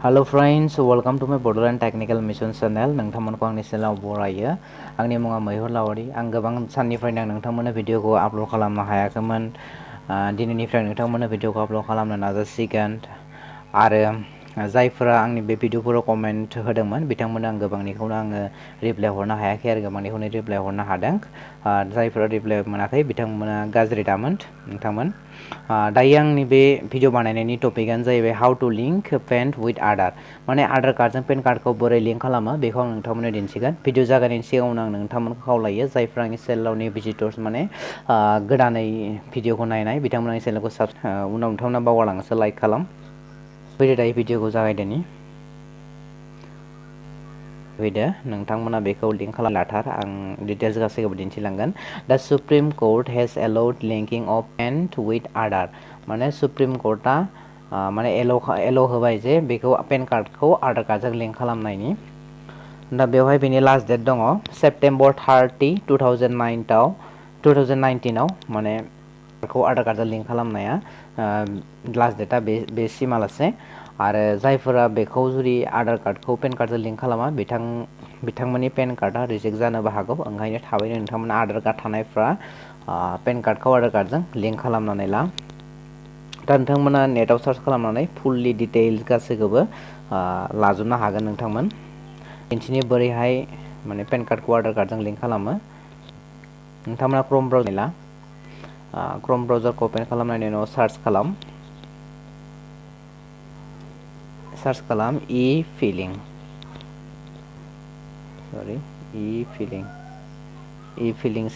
Hello friends, welcome to my Borderland Technical Mission channel. नोंथांमोनखौ आंनि चेनेलाव बरायो। आंनि मुङा मैहुर लावारि। आं गोबां साननिफ्रायनो नोंथांमोननो भिडिअखौ आपल'ड खालामनो हायाखैमोन। दिनैनिफ्राय नोंथांमोननो भिडिअखौ आपल'ड खालामनो नाजासिगोन। आरो जायफोरा आंनि बे भिडिअफोराव कमेन्ट होदोंमोन बिथांमोननो आं गोबांनिखौनो आङो रिप्लाइ हरनो हायाखै आरो गोबांनिखौनो रिप्लाइ हरनो हादों। जायफोरा रिप्लाइ मोनाखै बिथांमोना गाज्रि दामोन नोंथांमोन। दायो आंनि बे भिडिअ बानायनायनि टपिकआनो जाहैबाय how to link pan with Aadhaar. माने आधार कार्डजों पेन कार्डखौ बोरै लिंक खालामो बेखौ आं नोंथांमोननो दिन्थिगोन। भिडिअ जागायनायनि सिगाङावनो आं नोंथांमोनखौ खावलायो जायफ्रा आंनि चेनेलाव नि भिजिटर्स माने गोदानै भिडिअखौ नायनाय बिथांमोना आंनि चेनेलखौ उनाव नोंथांमोना बावगारलाङोसो लाइक खालाम। फैदो दायो भिडिअखौ जागायदोनि। फैदो नोंथांमोना बेखौ लिंक खालाम लाथार। आं डिटेल्स गासैखौबो दिन्थिलांगोन। The supreme court has allowed linking of PAN with Aadhaar. माने सुप्रिम कर्टआ माने एल' होबाय जे बेखौ पेन कार्डखौ आधार कार्डजों लिंक खालामनायनि। दा बेवहाय बेनि लास्ट डेट दङ सेप्टेम्बर 30, 2019आव माने बेखौ आधार कार्डजों लिंक खालामनाया लास्ट डेटआ बे सिमालासे। आरो जायफोरा बेखौ जुदि आधार कार्डखौ पेन कार्डजों लिंक खालामा बिथांमोननि पेन कार्डआ रिजेक्ट जानोबो हागौ। ओंखायनो थाबैनो नोंथांमोना आधार कार्ड थानायफ्रा पेन कार्डखौ आधार कार्डजों लिंक खालामनानै ला। दा नोंथांमोना नेटआव सार्च खालामनानै फुललि डिटेइल्स गासैखौबो लाजोबनो हागोन नोंथांमोन। दिन्थिनि बोरैहाय माने पेन कार्डखौ आधार कार्डजों लिंक खालामो। नोंथांमोना क्रम ब्राउजार ला। क्रम ब्राउजारखौ अपेन खालामनायनि उनाव सार्च खालाम इ-फिलिं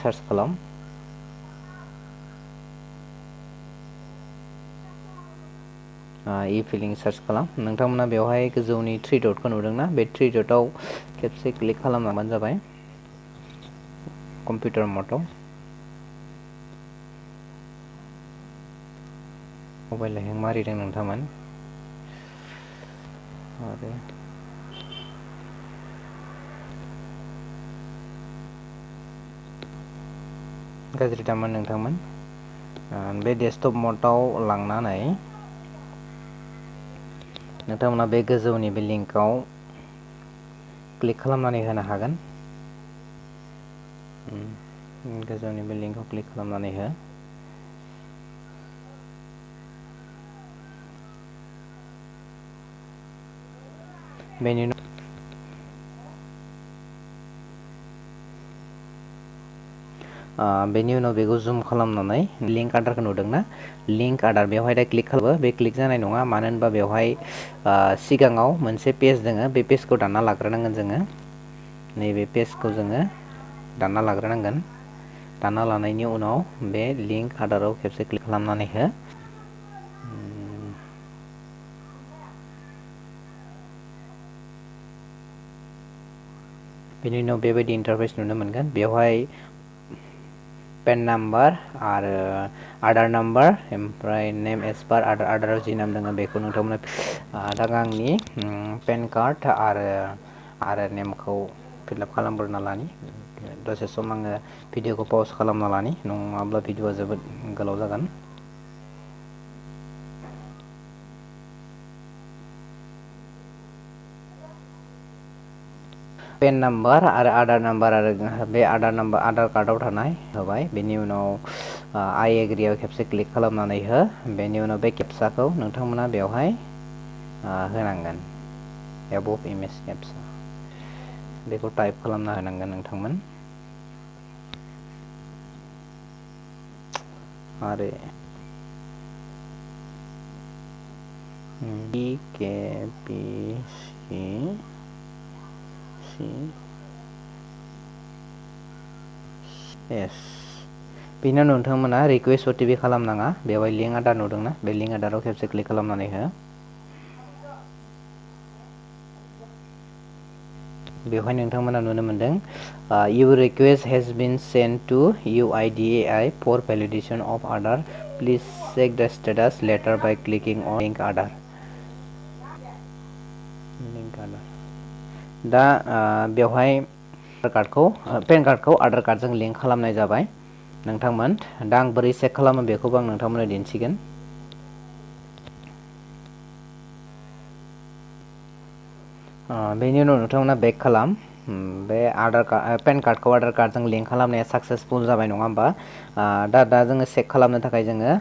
सार्च खालाम। इ-फिलिं सार्च खालाम। नोंथांमोना बेवहाय गोजौनि थ्रि डटखौ नुदोंना? बे थ्रि डटआव खेबसे क्लिक खालामनाबानो जाबाय कम्पिउटार मदआव। मबाइल हें मारिदों नोंथांमोन। आरो गाज्रि दामोन नोंथांमोन। बे डेस्कटप मदआव लांनानै नोंथांमोना बे गोजौनि बे लिंकआव क्लिक खालामनानै होनो हागोन। गोजौनि बे लिंकआव क्लिक खालामनानै हो। बेनि उनाव बेखौ जुम खालामनानै लिंक आधारखौ नुदोंना? लिंक आधार बेवहाय दा क्लिक खालामो। बे क्लिक जानाय नङा मानो होनबा बेवहाय सिगाङाव मोनसे पेज दोङो। बे पेजखौ दानना लाग्रोनांगोन जोङो। नैबे पेजखौ जोङो दानना लाग्रोनांगोन। दानना लानायनि उनाव बे लिंक आधाराव खेबसे क्लिक खालामनानै हो। बेनि उनाव बेबायदि इन्टारफेस नुनो मोनगोन। बेवहाय पेन नाम्बार आरो आधार नाम्बार ओमफ्राय नेम एज पार आधाराव जि नाम दङ बेखौ नोंथांमोना दा आंनि पेन कार्ड आरो नेमखौ फिलआप खालामग्रोना लानि। दसे सम आङो भिडिअखौ पज खालामना लानि नङाब्ला भिडिअआ जोबोद गोलाव जागोन। पेन नाम्बार आरो आधार नाम्बार आरो बे आधार कार्डआव थानाय होबाय। बेनि उनाव आइ एग्रियाव खेबसे क्लिक खालामनानै हो। बेनि उनाव बे केपसाखौ नोंथांमोना बेवहाय होनांगोन। एबभ इमेज केपसा बेखौ टाइप खालामना होनांगोन नोंथांमोन। आरो बेनि उनाव नोंथांमोना रिकुवेस्ट अटिपि खालामनाङा। बेवहाय लिंक आधार नुदोंना? बे लिंक आधाराव खेबसे क्लिक खालामनानै हो। बेवहाय नोंथांमोना नुनो मोनदों your request has been sent to UIDAI for validation of Aadhaar. Please check the status later by clicking on link Aadhaar. The बेवहाय पेन कार्डखौ आधार कार्डजों लिंक खालामनाय जाबाय नोंथांमोन। दा आं बोरै चेक खालामो बेखौबो आं नोंथांमोननो दिन्थिगोन। बेनि उनाव नोंथांमोना बेक खालाम बे आधार कार्ड पेन कार्डखौ आधार कार्डजों लिंक खालामनाया साक्सेसफुल जाबाय नङा होमबा दा जोङो चेक खालामनो थाखाय जोङो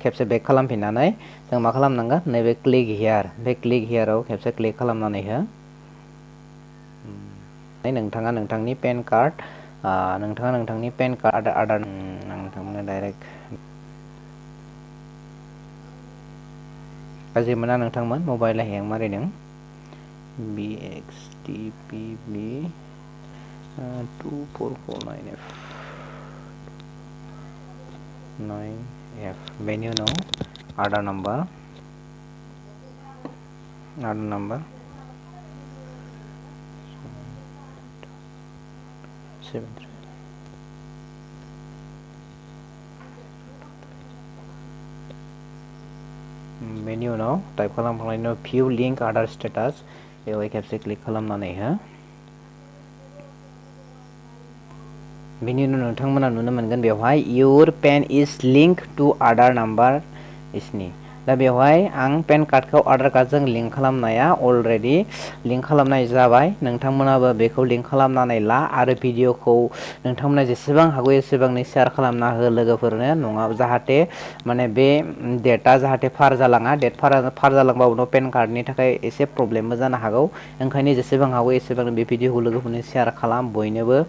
खेबसे बेक खालामफिननानै जों मा खालामनांगोन नैबे क्लिक हियार बे क्लिक हियाराव खेबसे क्लिक खालामनानै हो नोंथाङा नोंथांनि पेन कार्ड आधार नोंथांमोना डाइरेक्ट गाज्रि मोना नोंथांमोन मबाइला हें मारिदों BXTPB 2449F 9F बेनि उनाव आधार नाम्बार 7 बेनि उनाव टाइप खालामखांनायनि उनाव भिउ लिंक आधार स्टेटास बेवहाय खेबसे क्लिक खालामनानै हो बेनि उनाव नोंथांमोना नुनो मोनगोन बेवहाय your PAN is link to Aadhaar number इसनि दा बेवहाय आं पेन कार्डखौ आधार कार्डजों लिंक खालामनाया अलरेडि लिंक खालामनाय जाबाय नोंथांमोनाबो बेखौ लिंक खालामनानै ला आरो भिडिअखौ नोंथांमोना जेसेबां हागौ एसेबांनो शेयार खालामना हो लोगोफोरनो नङाबा जाहाथे माने बे डेटआ जाहाथे फार जालाङा डेट फार जालांबा उनाव पेन कार्डनि थाखाय एसे प्रब्लेमबो जानो हागौ ओंखायनो जेसेबां हागौ एसेबांनो बे भिडिअखौ लोगोफोरनो शेयार खालाम बयनोबो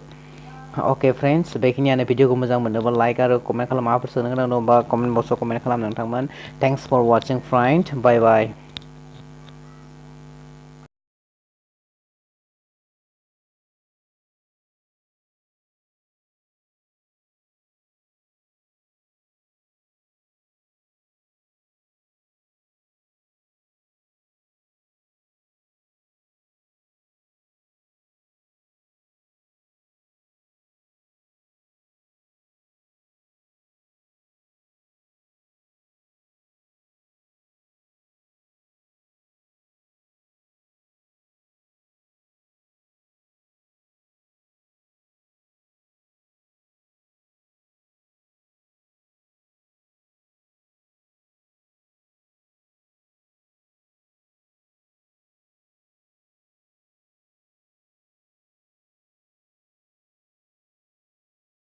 अके फ्रेन्ड्स बेखिनियानो भिडिअखौ मोजां मोनोबा लाइक आरो कमेन्ट खालाम माबाफोर सोंनो गोनां दंबा कमेन्ट बक्सआव कमेन्ट खालाम नोंथांमोन थेंक्स फर वाचिं फ्रेन्ड बाय बाय